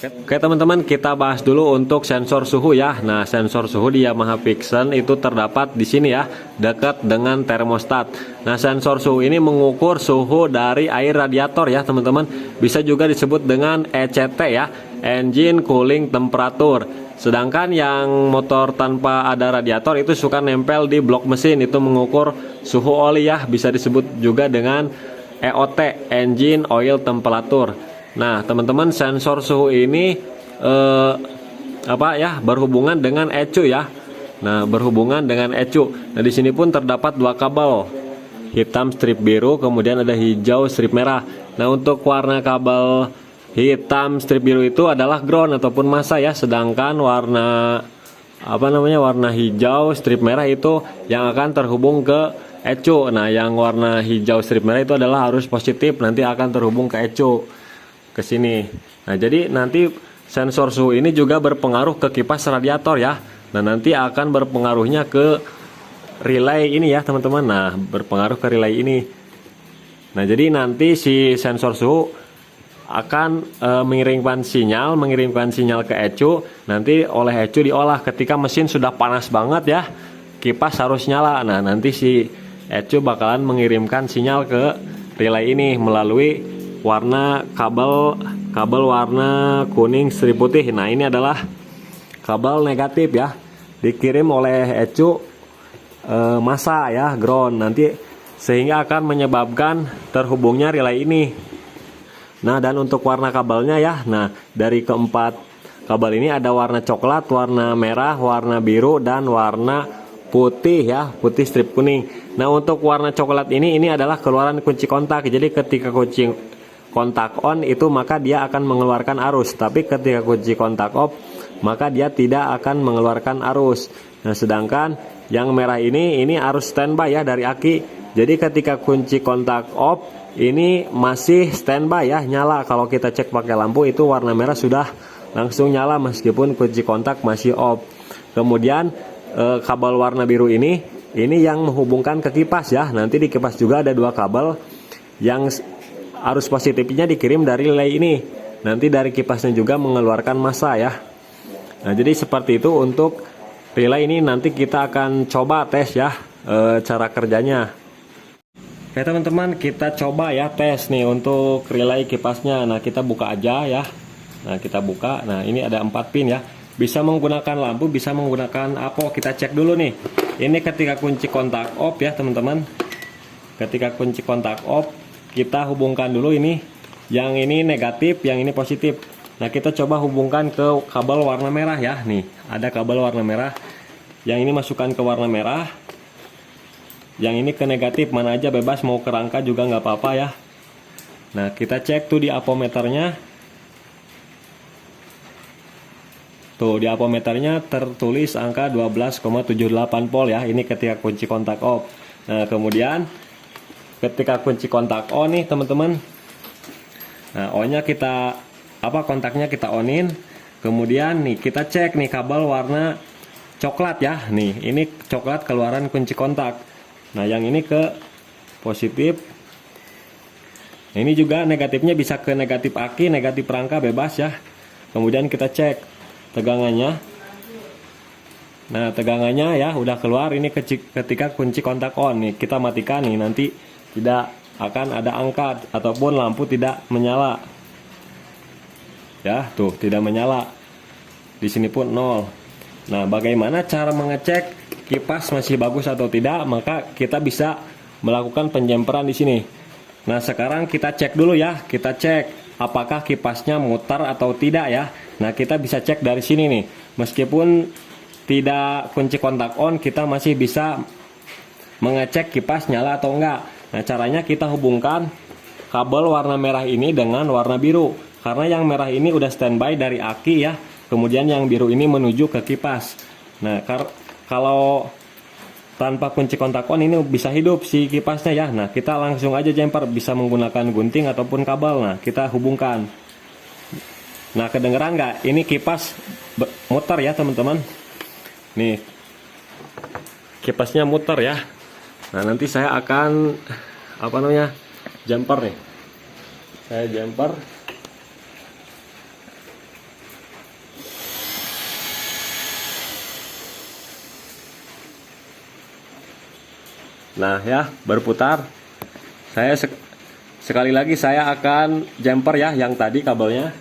Oke teman-teman, kita bahas dulu untuk sensor suhu ya. Nah, sensor suhu di Yamaha Vixen itu terdapat di sini ya, dekat dengan termostat. Nah, sensor suhu ini mengukur suhu dari air radiator ya teman-teman. Bisa juga disebut dengan ECT ya, Engine Cooling Temperature. Sedangkan yang motor tanpa ada radiator itu suka nempel di blok mesin, itu mengukur suhu oli ya, bisa disebut juga dengan EOT, Engine Oil Temperature. Nah, teman-teman, sensor suhu ini berhubungan dengan ECU ya. Nah, berhubungan dengan ECU. Nah, di sini pun terdapat dua kabel, hitam strip biru, kemudian ada hijau strip merah. Nah, untuk warna kabel hitam strip biru itu adalah ground ataupun massa ya, sedangkan warna warna hijau strip merah itu yang akan terhubung ke ECU. Nah, yang warna hijau strip merah itu adalah arus positif, nanti akan terhubung ke ECU ke sini. Nah, jadi nanti sensor suhu ini juga berpengaruh ke kipas radiator ya. Nah, nanti akan berpengaruhnya ke relay ini ya, teman-teman. Nah, berpengaruh ke relay ini. Nah, jadi nanti si sensor suhu akan mengirimkan sinyal ke ECU. Nanti oleh ECU diolah. Ketika mesin sudah panas banget ya, kipas harus nyala. Nah, nanti si ECU bakalan mengirimkan sinyal ke relay ini melalui warna kabel warna kuning strip putih. Nah, ini adalah kabel negatif ya, dikirim oleh ECU massa ya, ground, nanti sehingga akan menyebabkan terhubungnya relay ini. Nah, dan untuk warna kabelnya ya, nah dari keempat kabel ini ada warna coklat, warna merah, warna biru, dan warna putih ya, putih strip kuning. Nah, untuk warna coklat ini adalah keluaran kunci kontak. Jadi ketika kunci kontak on itu maka dia akan mengeluarkan arus, tapi ketika kunci kontak off maka dia tidak akan mengeluarkan arus. Nah, sedangkan yang merah ini arus standby ya dari aki. Jadi ketika kunci kontak off ini masih standby ya, nyala. Kalau kita cek pakai lampu itu warna merah sudah langsung nyala meskipun kunci kontak masih off. Kemudian kabel warna biru ini yang menghubungkan ke kipas ya. Nanti di kipas juga ada dua kabel yang arus positifnya dikirim dari relay ini. Nanti dari kipasnya juga mengeluarkan massa ya. Nah, jadi seperti itu untuk relay ini. Nanti kita akan coba tes ya cara kerjanya. Oke teman-teman, kita coba ya tes nih untuk relay kipasnya. Nah, kita buka aja ya. Nah, kita buka. Nah, ini ada 4 pin ya. Bisa menggunakan lampu, bisa menggunakan apa. Kita cek dulu nih. Ini ketika kunci kontak off ya teman-teman. Ketika kunci kontak off, kita hubungkan dulu ini. Yang ini negatif, yang ini positif. Nah, kita coba hubungkan ke kabel warna merah ya. Nih, ada kabel warna merah. Yang ini masukkan ke warna merah. Yang ini ke negatif, mana aja bebas, mau ke rangka juga nggak apa-apa ya. Nah, kita cek tuh di apometernya. Tuh, di apometernya tertulis angka 12,78 volt ya. Ini ketika kunci kontak off. Nah, kemudian ketika kunci kontak on nih teman-teman. Nah, on-nya kita kontaknya kita onin. Kemudian nih kita cek nih kabel warna coklat ya. Nih, ini coklat keluaran kunci kontak. Nah, yang ini ke positif. Nah, ini juga negatifnya bisa ke negatif aki, negatif rangka, bebas ya. Kemudian kita cek tegangannya. Nah, tegangannya ya udah keluar. Ini ketika kunci kontak on. Nih, kita matikan nih, nanti tidak akan ada angka ataupun lampu tidak menyala. Ya, tuh tidak menyala. Di sini pun 0. Nah, bagaimana cara mengecek kipas masih bagus atau tidak? Maka kita bisa melakukan penjemperan di sini. Nah, sekarang kita cek dulu ya. Kita cek apakah kipasnya mutar atau tidak ya. Nah, kita bisa cek dari sini nih. Meskipun tidak kunci kontak on, kita masih bisa mengecek kipas nyala atau enggak. Nah, caranya kita hubungkan kabel warna merah ini dengan warna biru. Karena yang merah ini udah standby dari aki ya. Kemudian yang biru ini menuju ke kipas. Nah, kalau tanpa kunci kontak on ini bisa hidup si kipasnya ya. Nah, kita langsung aja jumper, bisa menggunakan gunting ataupun kabel. Nah, kita hubungkan. Nah, kedengeran nggak? Ini kipas muter ya teman-teman. Nih, kipasnya muter ya. Nah, nanti saya akan jumper nih. Saya jumper. Nah ya, berputar. Sekali lagi saya akan jumper ya yang tadi kabelnya.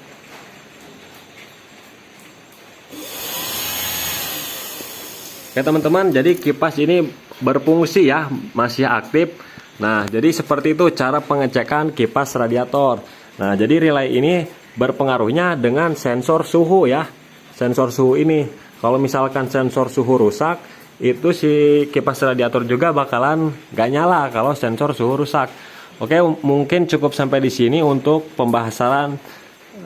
Oke teman-teman, jadi kipas ini berfungsi ya, masih aktif. Nah, jadi seperti itu cara pengecekan kipas radiator. Nah, jadi relay ini berpengaruhnya dengan sensor suhu ya. Sensor suhu ini, kalau misalkan sensor suhu rusak, itu si kipas radiator juga bakalan gak nyala kalau sensor suhu rusak. Oke, mungkin cukup sampai di sini untuk pembahasan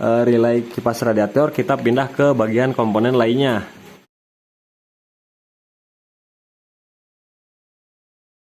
relay kipas radiator. Kita pindah ke bagian komponen lainnya.